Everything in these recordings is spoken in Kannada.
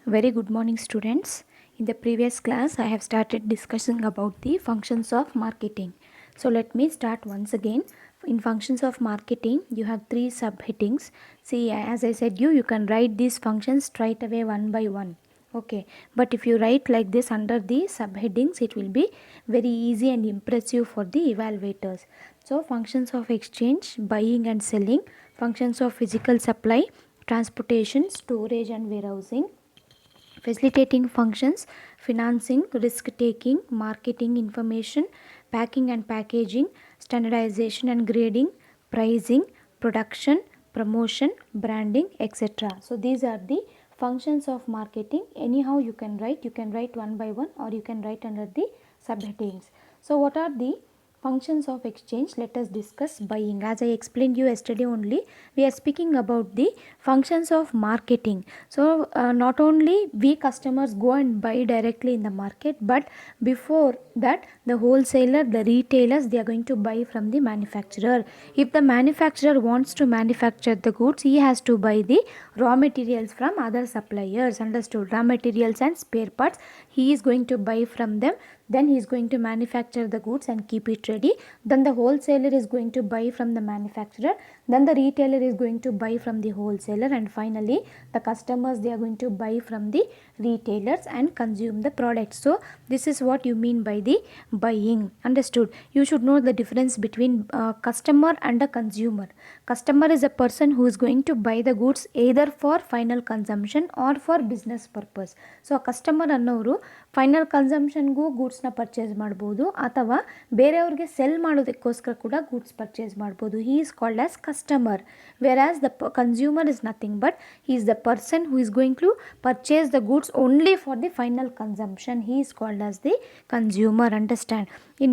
Very good morning, students. In the previous class, I have started discussing about the functions of marketing. So let me start once again. In functions of marketing, you have three subheadings. See, as I said you can write these functions straight away one by one. Okay, but if you write like this under the subheadings, it will be very easy and impressive for the evaluators. So functions of exchange, buying and selling, functions of physical supply, transportation, storage and warehousing, facilitating functions, financing, risk taking, marketing information, packing and packaging, standardization and grading, pricing, production, promotion, branding, etc. So these are the functions of marketing. Anyhow you can write one by one, or you can write under the subheadings. So what are the functions of exchange? Let us discuss buying. As I explained you yesterday only, we are speaking about the functions of marketing. So not only we customers go and buy directly in the market, but before that the wholesaler, the retailers, they are going to buy from the manufacturer. If the manufacturer wants to manufacture the goods, he has to buy the raw materials from other suppliers. Understood? Raw materials and spare parts he is going to buy from them, then he is going to manufacture the goods and keep it ready. Then the wholesaler is going to buy from the manufacturer, then the retailer is going to buy from the wholesaler, and finally the customers, they are going to buy from the retailers and consume the product. So this is what you mean by the buying. Understood? You should know the difference between customer and a consumer. Customer is a person who is going to buy the goods either for final consumption or for business purpose. So customer ಅನ್ನೋರು ಫೈನಲ್ ಕನ್ಸಂಪ್ಷನ್ಗೂ ಗೂಡ್ಸ್ನ ಪರ್ಚೇಸ್ ಮಾಡ್ಬೋದು, ಅಥವಾ ಬೇರೆಯವ್ರಿಗೆ ಸೆಲ್ ಮಾಡೋದಕ್ಕೋಸ್ಕರ ಕೂಡ ಗೂಡ್ಸ್ ಪರ್ಚೇಸ್ ಮಾಡ್ಬೋದು. He is called as customer. Whereas the consumer is nothing but he is the person who is going to purchase the goods only for the final consumption. He is called as the consumer. Understand? In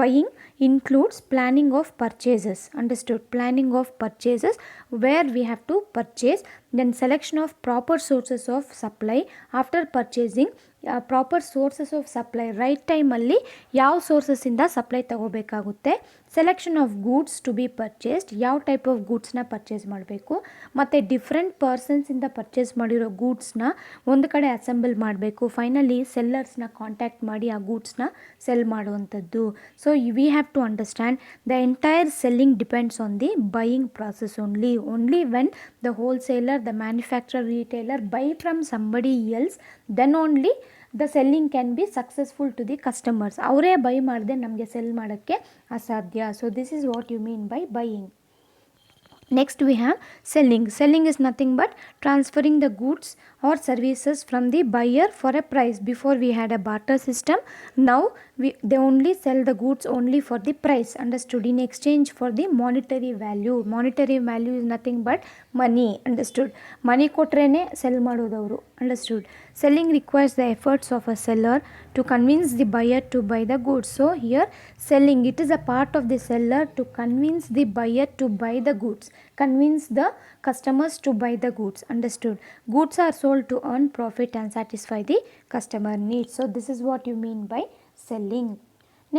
buying includes planning of purchases. Understood? Planning of purchases, where we have to purchase, then selection of proper sources of supply after purchasing. Proper sources of supply, right ಟೈಮಲ್ಲಿ ಯಾವ ಸೋರ್ಸಸ್ಸಿಂದ ಸಪ್ಲೈ ತಗೋಬೇಕಾಗುತ್ತೆ, selection of goods to be purchased, ಯಾವ ಟೈಪ್ ಆಫ್ ಗೂಡ್ಸ್ನ ಪರ್ಚೇಸ್ ಮಾಡಬೇಕು, ಮತ್ತು ಡಿಫ್ರೆಂಟ್ ಪರ್ಸನ್ಸಿಂದ ಪರ್ಚೇಸ್ ಮಾಡಿರೋ ಗೂಡ್ಸ್ನ ಒಂದು ಕಡೆ ಅಸೆಂಬಲ್ ಮಾಡಬೇಕು, ಫೈನಲಿ ಸೆಲ್ಲರ್ಸ್ನ ಕಾಂಟ್ಯಾಕ್ಟ್ ಮಾಡಿ ಆ ಗೂಡ್ಸ್ನ ಸೆಲ್ ಮಾಡುವಂಥದ್ದು. So we have to understand the entire selling depends on the buying process only when the wholesaler, the manufacturer, retailer buy from somebody else, then only the selling can be successful to the customers. ಅವರೇ ಬೈ ಮಾಡದೆ ನಮಗೆ ಸೆಲ್ ಮಾಡೋಕ್ಕೆ ಅಸಾಧ್ಯ. So this is what you mean by buying. Next we have selling. Selling is nothing but transferring the goods or services from the buyer for a price. Before we had a barter system, now they only sell the goods only for the price. Understood? In exchange for the monetary value. Monetary value is nothing but money. Understood? Money kotrene sell ಮಾಡೋದವರು. Understood? Selling requires the efforts of a seller to convince the buyer to buy the goods. So here selling, it is a part of the seller to convince the buyer to buy the goods, convince the customers to buy the goods. Understood? Goods are sold to earn profit and satisfy the customer needs. So this is what you mean by selling.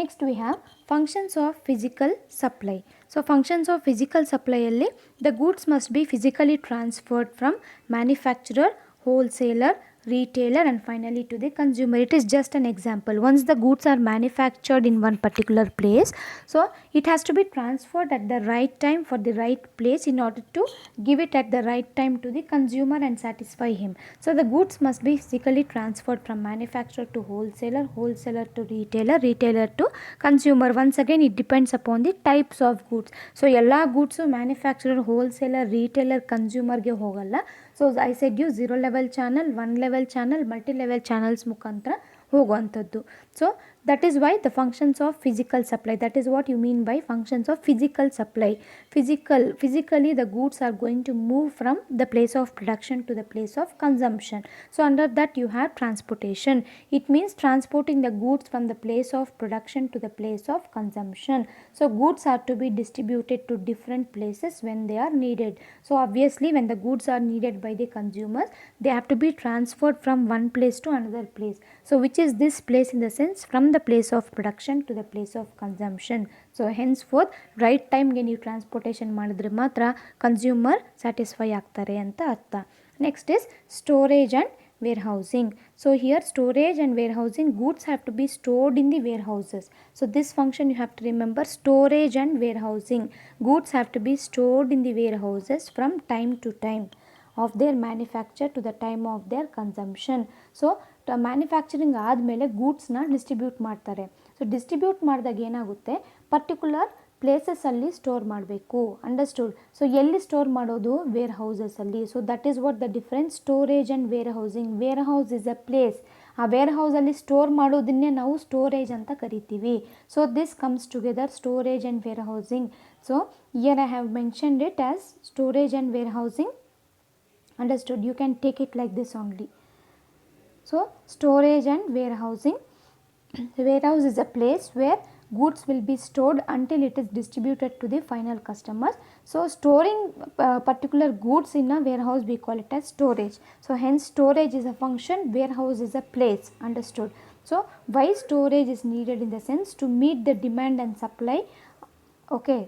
Next we have functions of physical supply. So functions of physical supply alli, the goods must be physically transferred from manufacturer, wholesaler, retailer, and finally to the consumer. It is just an example. Once the goods are manufactured in one particular place, so it has to be transferred at the right time for the right place in order to give it at the right time to the consumer and satisfy him. So the goods must be physically transferred from manufacturer to wholesaler, wholesaler to retailer, retailer to consumer. Once again it depends upon the types of goods. So ಎಲ್ಲ goods manufacturer, wholesaler, retailer, consumer ಗೆ ಹೋಗಲ್ಲ. So I said you 0 level channel, 1 level channel, multi level channels ಮುಖಾಂತರ ಹೋಗುವಂಥದ್ದು. So that is why the functions of physical supply, that is what you mean by functions of physical supply. Physically the goods are going to move from the place of production to the place of consumption. So under that you have transportation. It means transporting the goods from the place of production to the place of consumption. So goods are to be distributed to different places when they are needed. So obviously when the goods are needed by the consumers, they have to be transferred from one place to another place. So which is this place? In the sense, from the place of production to the place of consumption. So henceforth right time ಗೆ ನೀವು ಟ್ರಾನ್ಸ್ಪೋರ್ಟೇಷನ್ ಮಾಡಿದ್ರೆ ಮಾತ್ರ ಕನ್ಸ್ಯೂಮರ್ ಸ್ಯಾಟಿಸ್ಫೈ ಆಗ್ತಾರೆ ಅಂತ ಅರ್ಥ. Next is storage and warehousing. So here storage and warehousing, goods have to be stored in the warehouses. So this function you have to remember, storage and warehousing. Goods have to be stored in the warehouses from time to time of their manufacture to the time of their consumption. So manufacturing ಆದಮೇಲೆ ಗೂಡ್ಸ್ನ ಡಿಸ್ಟ್ರಿಬ್ಯೂಟ್ ಮಾಡ್ತಾರೆ. ಸೊ ಡಿಸ್ಟ್ರಿಬ್ಯೂಟ್ ಮಾಡಿದಾಗ ಏನಾಗುತ್ತೆ, ಪರ್ಟಿಕ್ಯುಲರ್ ಪ್ಲೇಸಸಲ್ಲಿ ಸ್ಟೋರ್ ಮಾಡಬೇಕು. ಅಂಡರ್ಸ್ಟೂಡ್. ಸೊ ಎಲ್ಲಿ ಸ್ಟೋರ್ ಮಾಡೋದು, ವೇರ್ ಹೌಸಸಲ್ಲಿ. So that is what the difference, storage and warehousing. Warehouse is a place. ಆ ವೇರ್ ಹೌಸಲ್ಲಿ ಸ್ಟೋರ್ ಮಾಡೋದನ್ನೇ ನಾವು ಸ್ಟೋರೇಜ್ ಅಂತ ಕರಿತೀವಿ. So this comes together, storage and warehousing. So here I have mentioned it as storage and warehousing. Understood. You can take it like this only. So storage and warehousing. Warehouse is a place where goods will be stored until it is distributed to the final customers. So storing particular goods in a warehouse, we call it as storage. So hence storage is a function, warehouse is a place. Understood. So why storage is needed, in the sense to meet the demand and supply. Okay,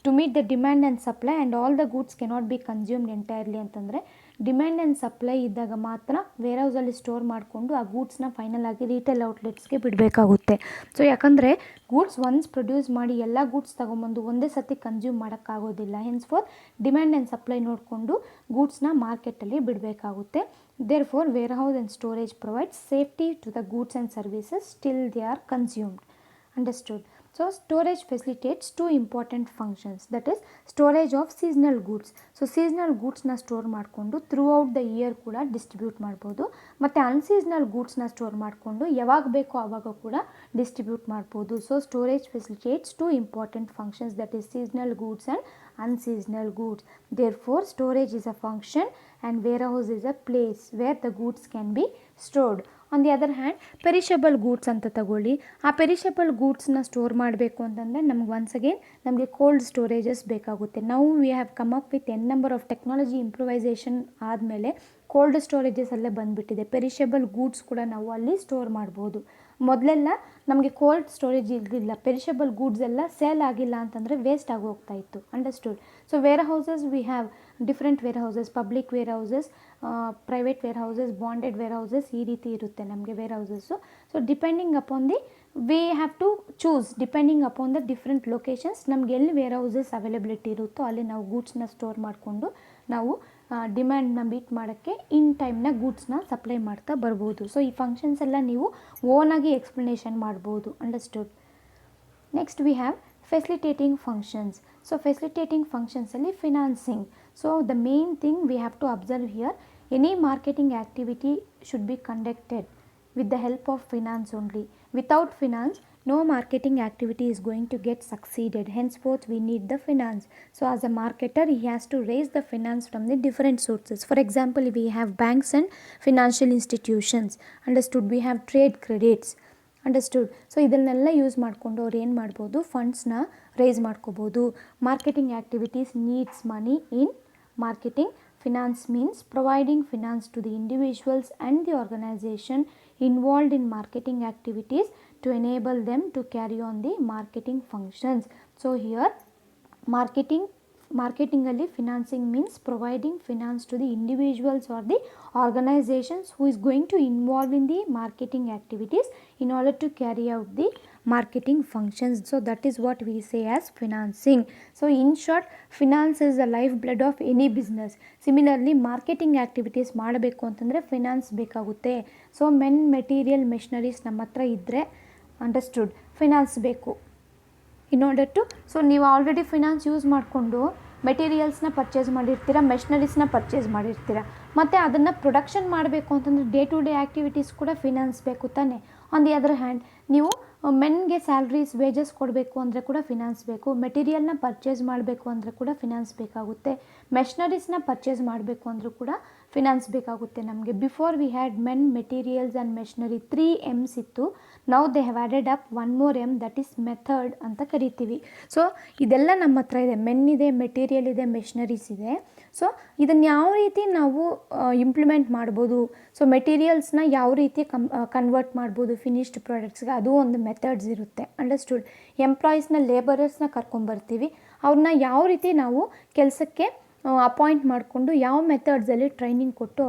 to meet the demand and supply, and all the goods cannot be consumed entirely ಅಂತಂದರೆ ಡಿಮ್ಯಾಂಡ್ ಆ್ಯಂಡ್ ಸಪ್ಲೈ ಇದ್ದಾಗ ಮಾತ್ರ ವೇರ್ಹೌಸಲ್ಲಿ ಸ್ಟೋರ್ ಮಾಡಿಕೊಂಡು ಆ ಗೂಡ್ಸ್ನ ಫೈನಲ್ ಆಗಿ ರೀಟೇಲ್ ಔಟ್ಲೆಟ್ಸ್ಗೆ ಬಿಡಬೇಕಾಗುತ್ತೆ. ಸೊ ಯಾಕಂದರೆ ಗೂಡ್ಸ್ ಒನ್ಸ್ ಪ್ರೊಡ್ಯೂಸ್ ಮಾಡಿ ಎಲ್ಲ ಗೂಡ್ಸ್ ತೊಗೊಂಬಂದು ಒಂದೇ ಸತಿ ಕನ್ಸ್ಯೂಮ್ ಮಾಡೋಕ್ಕಾಗೋದಿಲ್ಲ. Hence for demand and supply ನೋಡಿಕೊಂಡು ಗೂಡ್ಸ್ನ ಮಾರ್ಕೆಟಲ್ಲಿ ಬಿಡಬೇಕಾಗುತ್ತೆ. Therefore warehouse and storage provides safety to the goods and services till they are consumed. Understood. So storage facilitates two important functions, that is storage of seasonal goods. So seasonal goods na store ಮಾಡಿಕೊಂಡು throughout the year ಕೂಡ ಡಿಸ್ಟ್ರಿಬ್ಯೂಟ್ ಮಾಡ್ಬೋದು, ಮತ್ತು ಅನ್ಸೀಸ್ನಲ್ ಗೂಡ್ಸ್ನ ಸ್ಟೋರ್ ಮಾಡಿಕೊಂಡು ಯಾವಾಗ ಬೇಕೋ ಆವಾಗ ಕೂಡ ಡಿಸ್ಟ್ರಿಬ್ಯೂಟ್ ಮಾಡ್ಬೋದು. So storage facilitates two important functions, that is seasonal goods and unseasonal goods. Therefore storage is a function and warehouse is a place where the goods can be stored. On the other hand, perishable goods ಅಂತ ತಗೊಳ್ಳಿ. ಆ ಪೆರಿಷಬಲ್ ಗೂಡ್ಸ್ನ ಸ್ಟೋರ್ ಮಾಡಬೇಕು ಅಂತಂದರೆ ನಮ್ಗೆ ಒನ್ಸ್ ಅಗೇನ್ ನಮಗೆ ಕೋಲ್ಡ್ ಸ್ಟೋರೇಜಸ್ ಬೇಕಾಗುತ್ತೆ. ನಾವು we have come up with N number of technology improvisation ಆದಮೇಲೆ ಕೋಲ್ಡ್ ಸ್ಟೋರೇಜಸ್ ಅಲ್ಲೇ ಬಂದುಬಿಟ್ಟಿದೆ. ಪೆರಿಷಬಲ್ ಗೂಡ್ಸ್ ಕೂಡ ನಾವು ಅಲ್ಲಿ ಸ್ಟೋರ್ ಮಾಡ್ಬೋದು. ಮೊದಲೆಲ್ಲ ನಮಗೆ ಕೋಲ್ಡ್ ಸ್ಟೋರೇಜ್ ಇರಲಿಲ್ಲ. ಪೆರಿಷಬಲ್ ಗೂಡ್ಸ್ ಎಲ್ಲ ಸೇಲ್ ಆಗಿಲ್ಲ ಅಂತಂದರೆ ವೇಸ್ಟ್ ಆಗಿ ಹೋಗ್ತಾ ಇತ್ತು. Understood. So warehouses we have different warehouses, public warehouses, private warehouses, bonded warehouses, ಈ ರೀತಿ ಇರುತ್ತೆ ನಮಗೆ warehouses. So depending upon the we have to choose, depending upon the different locations. ನಮ್ಗೆ ಎಲ್ಲಿ ವೇರ್ ಹೌಸಸ್ ಅವೈಲಬಿಲಿಟಿ ಇರುತ್ತೋ ಅಲ್ಲಿ ನಾವು ಗೂಡ್ಸ್ನ ಸ್ಟೋರ್ ಮಾಡಿಕೊಂಡು ನಾವು ಡಿಮ್ಯಾಂಡ್ನ ಮೀಟ್ ಮಾಡೋಕ್ಕೆ ಇನ್ ಟೈಮ್ನ ಗೂಡ್ಸ್ನ ಸಪ್ಲೈ ಮಾಡ್ತಾ ಬರ್ಬೋದು. ಸೊ ಈ ಫಂಕ್ಷನ್ಸ್ ಎಲ್ಲ ನೀವು ಓನಾಗಿ ಎಕ್ಸ್ಪ್ಲನೇಷನ್ ಮಾಡ್ಬೋದು. Understood. Next we have facilitating functions. So facilitating ಫಂಕ್ಷನ್ಸಲ್ಲಿ financing. So the main thing we have to observe here, any marketing activity should be conducted with the help of finance only. Without finance, no marketing activity is going to get succeeded. Henceforth, we need the finance. So as a marketer, he has to raise the finance from the different sources. For example, we have banks and financial institutions. Understood. We have trade credits. Understood. So ಇದನ್ನೆಲ್ಲ ಯೂಸ್ ಮಾಡಿಕೊಂಡು ಅವ್ರು ಏನು ಮಾಡ್ಬೋದು, ಫಂಡ್ಸ್ನ ರೈಸ್ ಮಾಡ್ಕೋಬೋದು. Marketing activities needs money in marketing. Finance means providing finance to the individuals and the organization involved in marketing activities to enable them to carry on the marketing functions. So here marketing ಅಲ್ಲಿ financing means providing finance to the individuals or the organizations who is going to involve in the marketing activities in order to carry out the marketing functions. So that is what we say as financing. So in short, finance is the lifeblood of any business. Similarly, marketing activities ಮಾಡಬೇಕು ಅಂತಂದರೆ ಫಿನಾನ್ಸ್ ಬೇಕಾಗುತ್ತೆ. ಸೊ ಮೆಟೀರಿಯಲ್ ಮೆಷಿನರೀಸ್ ನಮ್ಮ ಹತ್ರ ಇದ್ದರೆ, ಅಂಡರ್ಸ್ಟುಡ್, ಫಿನಾನ್ಸ್ ಬೇಕು ಇನ್ ಆರ್ಡರ್ ಟು. ಸೊ ನೀವು ಆಲ್ರೆಡಿ ಫಿನಾನ್ಸ್ ಯೂಸ್ ಮಾಡಿಕೊಂಡು ಮೆಟೀರಿಯಲ್ಸ್ನ ಪರ್ಚೇಸ್ ಮಾಡಿರ್ತೀರ, ಮೆಷಿನರೀಸ್ನ ಪರ್ಚೇಸ್ ಮಾಡಿರ್ತೀರ, ಮತ್ತು ಅದನ್ನು ಪ್ರೊಡಕ್ಷನ್ ಮಾಡಬೇಕು ಅಂತಂದರೆ ಡೇ ಟು ಡೇ ಆ್ಯಕ್ಟಿವಿಟೀಸ್ ಕೂಡ ಫಿನಾನ್ಸ್ ಬೇಕು ತಾನೆ. ಆನ್ ದಿ ಅದರ್ ಹ್ಯಾಂಡ್, ನೀವು ಮೆನ್ಗೆ ಸ್ಯಾಲ್ರೀಸ್ ವೇಜಸ್ ಕೊಡಬೇಕು ಅಂದರೆ ಕೂಡ ಫಿನಾನ್ಸ್ ಬೇಕು. ಮೆಟೀರಿಯಲ್ನ ಪರ್ಚೇಸ್ ಮಾಡಬೇಕು ಅಂದರೆ ಕೂಡ ಫಿನಾನ್ಸ್ ಬೇಕಾಗುತ್ತೆ. ಮೆಷಿನರೀಸ್ನ ಪರ್ಚೇಸ್ ಮಾಡಬೇಕು ಅಂದರೂ ಕೂಡ ಫಿನಾನ್ಸ್ ಬೇಕಾಗುತ್ತೆ ನಮಗೆ. Before we had men, materials and machinery, 3 M's ಇತ್ತು. Now they have added up 1 more M, that is method ಅಂತ ಕರಿತೀವಿ. ಸೊ ಇದೆಲ್ಲ ನಮ್ಮ ಹತ್ರ ಇದೆ. ಮೆನ್ ಇದೆ, ಮೆಟೀರಿಯಲ್ ಇದೆ, ಮೆಷಿನರೀಸ್ ಇದೆ. ಸೊ ಇದನ್ನು ಯಾವ ರೀತಿ ನಾವು ಇಂಪ್ಲಿಮೆಂಟ್ ಮಾಡ್ಬೋದು, ಸೊ ಮೆಟೀರಿಯಲ್ಸ್ನ ಯಾವ ರೀತಿ ಕನ್ವರ್ಟ್ ಮಾಡ್ಬೋದು ಫಿನಿಶ್ಡ್ ಪ್ರಾಡಕ್ಟ್ಸ್ಗೆ, ಅದು ಒಂದು ಮೆಥಡ್ಸ್ ಇರುತ್ತೆ. ಅಂಡರ್ಸ್ಟುಡ್. ಎಂಪ್ಲಾಯೀಸ್ನ, ಲೇಬರರ್ಸ್ನ ಕರ್ಕೊಂಬರ್ತೀವಿ, ಅವ್ರನ್ನ ಯಾವ ರೀತಿ ನಾವು ಕೆಲಸಕ್ಕೆ ಅಪಾಯಿಂಟ್ ಮಾಡಿಕೊಂಡು ಯಾವ ಮೆಥಡ್ಸಲ್ಲಿ ಟ್ರೈನಿಂಗ್ ಕೊಟ್ಟು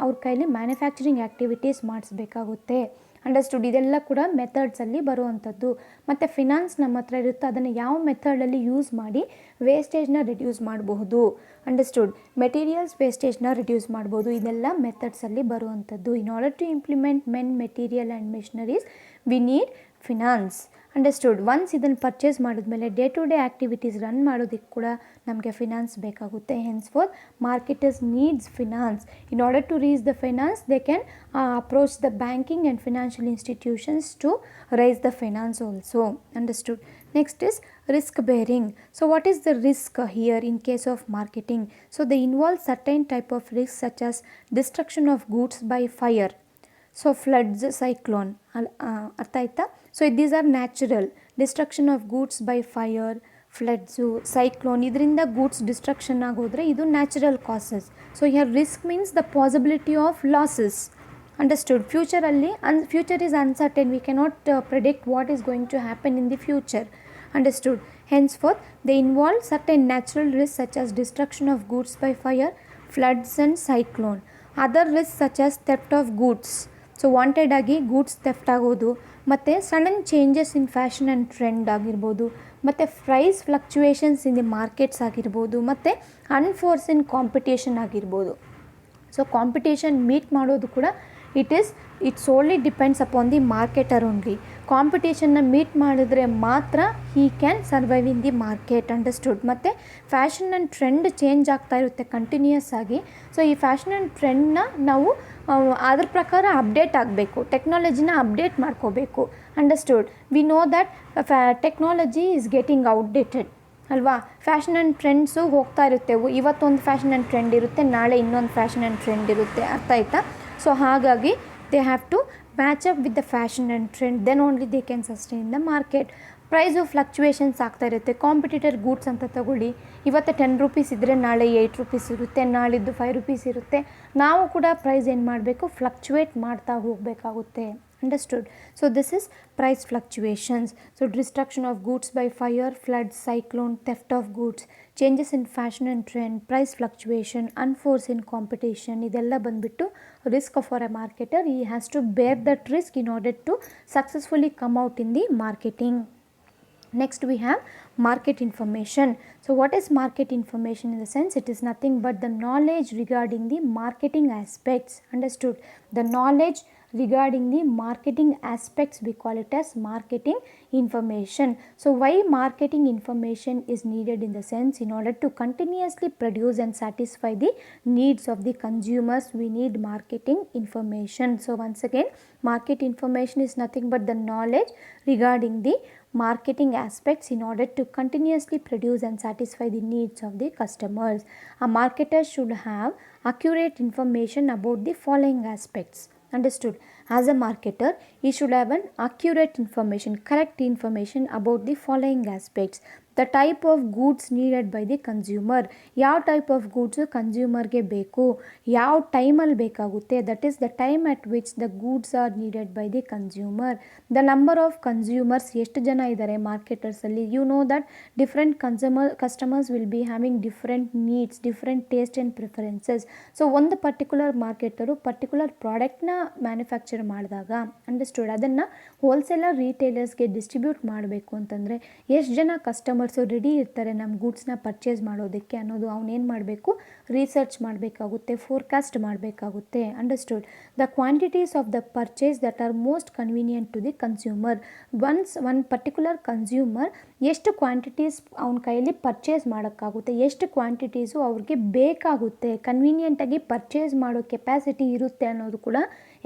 ಅವ್ರ ಕೈಲಿ ಮ್ಯಾನುಫ್ಯಾಕ್ಚರಿಂಗ್ ಆ್ಯಕ್ಟಿವಿಟೀಸ್ ಮಾಡಿಸ್ಬೇಕಾಗುತ್ತೆ. ಅಂಡರ್ಸ್ಟುಡ್. ಇದೆಲ್ಲ ಕೂಡ ಮೆಥಡ್ಸಲ್ಲಿ ಬರುವಂಥದ್ದು. ಮತ್ತು ಫಿನಾನ್ಸ್ ನಮ್ಮ ಹತ್ರ ಇರುತ್ತೆ, ಅದನ್ನು ಯಾವ ಮೆಥಡಲ್ಲಿ ಯೂಸ್ ಮಾಡಿ ವೇಸ್ಟೇಜ್ನ ರಿಡ್ಯೂಸ್ ಮಾಡಬಹುದು. ಅಂಡರ್ಸ್ಟುಡ್. ಮೆಟೀರಿಯಲ್ಸ್ ವೇಸ್ಟೇಜ್ನ ರಿಡ್ಯೂಸ್ ಮಾಡ್ಬೋದು. ಇದೆಲ್ಲ ಮೆಥಡ್ಸಲ್ಲಿ ಬರುವಂಥದ್ದು. In order to implement material and machineries we need finance. Understood. Once ಇದನ್ನು ಪರ್ಚೇಸ್ ಮಾಡಿದ್ಮೇಲೆ day to day activities run ಮಾಡೋದಕ್ಕೆ ಕೂಡ ನಮಗೆ ಫಿನಾನ್ಸ್ ಬೇಕಾಗುತ್ತೆ. Hence for marketers needs finance. In order to reach the finance they can approach the banking and financial institutions to raise the finance also. Understood. Next is risk bearing. So what is the risk here in case of marketing? So they involve certain type of risks such as destruction of goods by fire. So floods, cyclone. ಅರ್ಥ ಆಯ್ತಾ? So these are natural. Destruction of goods by fire, floods, cyclone, ಇದರಿಂದ ಗೂಡ್ಸ್ ಡಿಸ್ಟ್ರಕ್ಷನ್ ಆಗೋದ್ರೆ ಇದು natural causes. So here risk means the possibility of losses. Understood. ಫ್ಯೂಚರಲ್ಲಿ future is uncertain. We cannot predict what is going to happen in the future. Understood. Henceforth, they involve certain natural risks such as destruction of goods by fire, floods and cyclone. Other risks such as theft of goods. So wanted ಆಗಿ ಗೂಡ್ಸ್ ಥೆಫ್ಟ್ ಆಗೋದು, ಮತ್ತು sudden changes in fashion and trend ಆಗಿರ್ಬೋದು, ಮತ್ತು price fluctuations in the markets ಆಗಿರ್ಬೋದು, ಮತ್ತು ಅನ್ಫೋರ್ಸಿನ್ ಕಾಂಪಿಟೇಷನ್ ಆಗಿರ್ಬೋದು. ಸೊ ಕಾಂಪಿಟೇಷನ್ ಮೀಟ್ ಮಾಡೋದು ಕೂಡ it solely depends upon the marketer only. ಕಾಂಪಿಟೇಷನ್ನ ಮೀಟ್ ಮಾಡಿದ್ರೆ ಮಾತ್ರ he can survive in the market. Understood. ಮತ್ತು ಫ್ಯಾಷನ್ ಆ್ಯಂಡ್ ಟ್ರೆಂಡ್ ಚೇಂಜ್ ಆಗ್ತಾ ಇರುತ್ತೆ ಕಂಟಿನ್ಯೂಯಸ್ ಆಗಿ. ಸೊ ಈ ಫ್ಯಾಷನ್ ಆ್ಯಂಡ್ ಟ್ರೆಂಡ್ನ ನಾವು ಅದ್ರ ಪ್ರಕಾರ ಅಪ್ಡೇಟ್ ಆಗಬೇಕು, ಟೆಕ್ನಾಲಜಿನ ಅಪ್ಡೇಟ್ ಮಾಡ್ಕೋಬೇಕು. Understood. We know that technology is getting outdated ಅಲ್ವಾ. ಫ್ಯಾಷನ್ ಆ್ಯಂಡ್ ಟ್ರೆಂಡ್ಸು ಹೋಗ್ತಾ ಇರುತ್ತೆ. ಇವತ್ತೊಂದು ಫ್ಯಾಷನ್ ಆ್ಯಂಡ್ ಟ್ರೆಂಡ್ ಇರುತ್ತೆ, ನಾಳೆ ಇನ್ನೊಂದು ಫ್ಯಾಷನ್ ಆ್ಯಂಡ್ ಟ್ರೆಂಡ್ ಇರುತ್ತೆ. ಅರ್ಥ ಆಯ್ತಾ? ಸೊ ಹಾಗಾಗಿ they have to match up with the fashion and trend, then only they can sustain the market. Price fluctuations ಆಗ್ತಾ ಇರುತ್ತೆ. ಕಾಂಪಿಟೇಟರ್ ಗೂಡ್ಸ್ ಅಂತ ತಗೊಳ್ಳಿ, ಇವತ್ತು 10 ರೂಪೀಸ್ ಇದ್ದರೆ ನಾಳೆ 8 ರೂಪೀಸ್ ಇರುತ್ತೆ, ನಾಳಿದ್ದು 5 ರೂಪೀಸ್ ಇರುತ್ತೆ. ನಾವು ಕೂಡ ಪ್ರೈಸ್ ಏನು ಮಾಡಬೇಕು, ಫ್ಲಕ್ಚುಯೇಟ್ ಮಾಡ್ತಾ ಹೋಗಬೇಕಾಗುತ್ತೆ. Understood. So this is price fluctuations. So destruction of goods by fire, flood, cyclone, theft of goods, changes in fashion and trend, price fluctuation, unforeseen competition. ಇದೆಲ್ಲ ಬಂದ್ಬಿಟ್ಟು risk for a marketer. He has to bear that risk in order to successfully come out in the marketing. Next we have market information. So what is market information? In the sense, it is nothing but the knowledge regarding the marketing aspects. Understood. The knowledge regarding the marketing aspects, we call it as marketing information. So why marketing information is needed? In the sense, in order to continuously produce and satisfy the needs of the consumers, we need marketing information. So once again, market information is nothing but the knowledge regarding the marketing aspects in order to continuously produce and satisfy the needs of the customers. A marketer should have accurate information about the following aspects. Understood. As a marketer, he should have an accurate information, correct information about the following aspects. The type of goods needed by the consumer. ಯಾವ ಟೈಪ್ ಆಫ್ ಗೂಡ್ಸು ಕನ್ಸ್ಯೂಮರ್ಗೆ ಬೇಕು, ಯಾವ ಟೈಮಲ್ಲಿ ಬೇಕಾಗುತ್ತೆ, that is the time at which the goods are needed by the consumer. The number of consumers, ಎಷ್ಟು ಜನ ಇದ್ದಾರೆ ಮಾರ್ಕೆಟರ್ಸಲ್ಲಿ. You know that different customers will be having different needs, different taste and preferences. So ಒಂದು ಪರ್ಟಿಕ್ಯುಲರ್ ಮಾರ್ಕೆಟರು ಪರ್ಟಿಕ್ಯುಲರ್ ಪ್ರಾಡಕ್ಟ್ನ ಮ್ಯಾನುಫ್ಯಾಕ್ಚರ್ ಮಾಡಿದಾಗ, ಅಂಡರ್ಸ್ಟುಡ್, ಅದನ್ನು ಹೋಲ್ಸೇಲರ್ ರೀಟೇಲರ್ಸ್ಗೆ ಡಿಸ್ಟ್ರಿಬ್ಯೂಟ್ ಮಾಡಬೇಕು ಅಂತಂದರೆ ಎಷ್ಟು ಜನ ಕಸ್ಟಮರ್ಸು ರೆಡಿ ಇರ್ತಾರೆ ನಮ್ಮ ಗೂಡ್ಸ್ನ ಪರ್ಚೇಸ್ ಮಾಡೋದಕ್ಕೆ ಅನ್ನೋದು ಅವನೇನು ಮಾಡಬೇಕು, ರಿಸರ್ಚ್ ಮಾಡಬೇಕಾಗುತ್ತೆ, ಫೋರ್ಕಾಸ್ಟ್ ಮಾಡಬೇಕಾಗುತ್ತೆ. Understood. The quantities of the purchase that are most convenient to the consumer. One particular consumer ಎಷ್ಟು ಕ್ವಾಂಟಿಟೀಸ್ ಅವನ ಕೈಯಲ್ಲಿ ಪರ್ಚೇಸ್ ಮಾಡೋಕ್ಕಾಗುತ್ತೆ, ಎಷ್ಟು ಕ್ವಾಂಟಿಟೀಸು ಅವ್ರಿಗೆ ಬೇಕಾಗುತ್ತೆ, ಕನ್ವೀನಿಯೆಂಟಾಗಿ ಪರ್ಚೇಸ್ ಮಾಡೋ ಕೆಪಾಸಿಟಿ ಇರುತ್ತೆ ಅನ್ನೋದು ಕೂಡ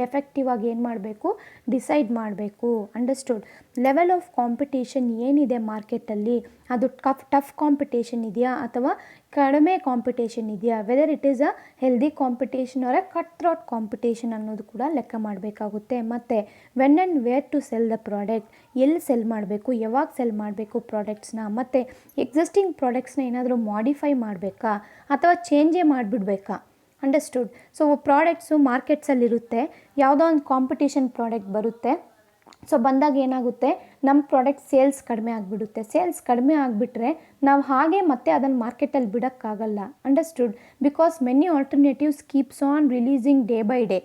ಎಫೆಕ್ಟಿವ್ ಆಗಿ ಏನು ಮಾಡಬೇಕು, ಡಿಸೈಡ್ ಮಾಡಬೇಕು. ಅಂಡರ್ಸ್ಟುಡ್. ಲೆವೆಲ್ ಆಫ್ ಕಾಂಪಿಟೇಷನ್ ಏನಿದೆ ಮಾರ್ಕೆಟಲ್ಲಿ, ಅದು ಟಫ್ ಕಾಂಪಿಟೇಷನ್ ಇದೆಯಾ ಅಥವಾ ಕಡಿಮೆ ಕಾಂಪಿಟೇಷನ್ ಇದೆಯಾ, whether it is a healthy competition or a cut throat competition ಅನ್ನೋದು ಕೂಡ ಲೆಕ್ಕ ಮಾಡಬೇಕಾಗುತ್ತೆ. ಮತ್ತು when and where to sell the product, ಎಲ್ಲಿ ಸೆಲ್ ಮಾಡಬೇಕು, ಯಾವಾಗ ಸೆಲ್ ಮಾಡಬೇಕು ಪ್ರಾಡಕ್ಟ್ಸ್ನ, ಮತ್ತು ಎಕ್ಸಿಸ್ಟಿಂಗ್ ಪ್ರಾಡಕ್ಟ್ಸ್ನ ಏನಾದರೂ ಮಾಡಿಫೈ ಮಾಡಬೇಕಾ ಅಥವಾ ಚೇಂಜೇ ಮಾಡಿಬಿಡ್ಬೇಕಾ. ಅಂಡರ್ಸ್ಟುಡ್. ಸೊ ಪ್ರಾಡಕ್ಟ್ಸು ಮಾರ್ಕೆಟ್ಸಲ್ಲಿರುತ್ತೆ, ಯಾವುದೋ ಒಂದು ಕಾಂಪಿಟೇಷನ್ ಪ್ರಾಡಕ್ಟ್ ಬರುತ್ತೆ, ಸೊ ಬಂದಾಗ ಏನಾಗುತ್ತೆ, ನಮ್ಮ ಪ್ರಾಡಕ್ಟ್ ಸೇಲ್ಸ್ ಕಡಿಮೆ ಆಗಿಬಿಡುತ್ತೆ. ಸೇಲ್ಸ್ ಕಡಿಮೆ ಆಗಿಬಿಟ್ರೆ ನಾವು ಹಾಗೆ ಮತ್ತೆ ಅದನ್ನು ಮಾರ್ಕೆಟಲ್ಲಿ ಬಿಡೋಕ್ಕಾಗಲ್ಲ. Understood? Because many alternatives keeps on releasing day by day.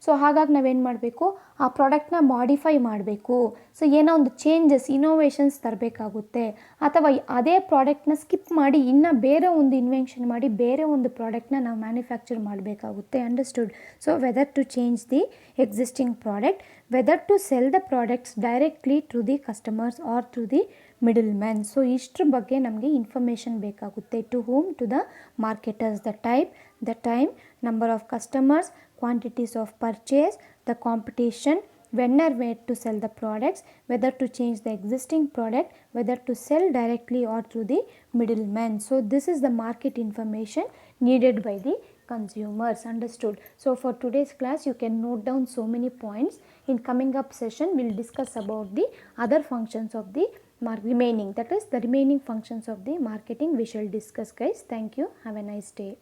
So ಹಾಗಾಗಿ ನಾವೇನು ಮಾಡಬೇಕು, ಆ ಪ್ರಾಡಕ್ಟ್ನ ಮಾಡಿಫೈ ಮಾಡಬೇಕು. ಸೊ ಏನೋ ಒಂದು ಚೇಂಜಸ್, ಇನೋವೇಷನ್ಸ್ ತರಬೇಕಾಗುತ್ತೆ. ಅಥವಾ ಅದೇ ಪ್ರಾಡಕ್ಟ್ನ ಸ್ಕಿಪ್ ಮಾಡಿ ಇನ್ನು ಬೇರೆ ಒಂದು ಇನ್ವೆನ್ಷನ್ ಮಾಡಿ ಬೇರೆ ಒಂದು ಪ್ರಾಡಕ್ಟ್ನ ನಾವು ಮ್ಯಾನುಫ್ಯಾಕ್ಚರ್ ಮಾಡಬೇಕಾಗುತ್ತೆ. Understood? So whether to change the existing product, whether to sell the products directly to the customers or to the middle man. So ಇಷ್ಟ್ರ ಬಗ್ಗೆ ನಮಗೆ ಇನ್ಫಾರ್ಮೇಷನ್ ಬೇಕಾಗುತ್ತೆ. To whom? To the marketers. The time, number of customers, quantities of purchase, the competition, when or where to sell the products, whether to change the existing product, whether to sell directly or through the middleman. So this is the market information needed by the consumers. Understood? So for today's class you can note down so many points. In coming up session we will discuss about the other functions of the remaining, that is the remaining functions of the marketing we shall discuss, guys. Thank you. Have a nice day.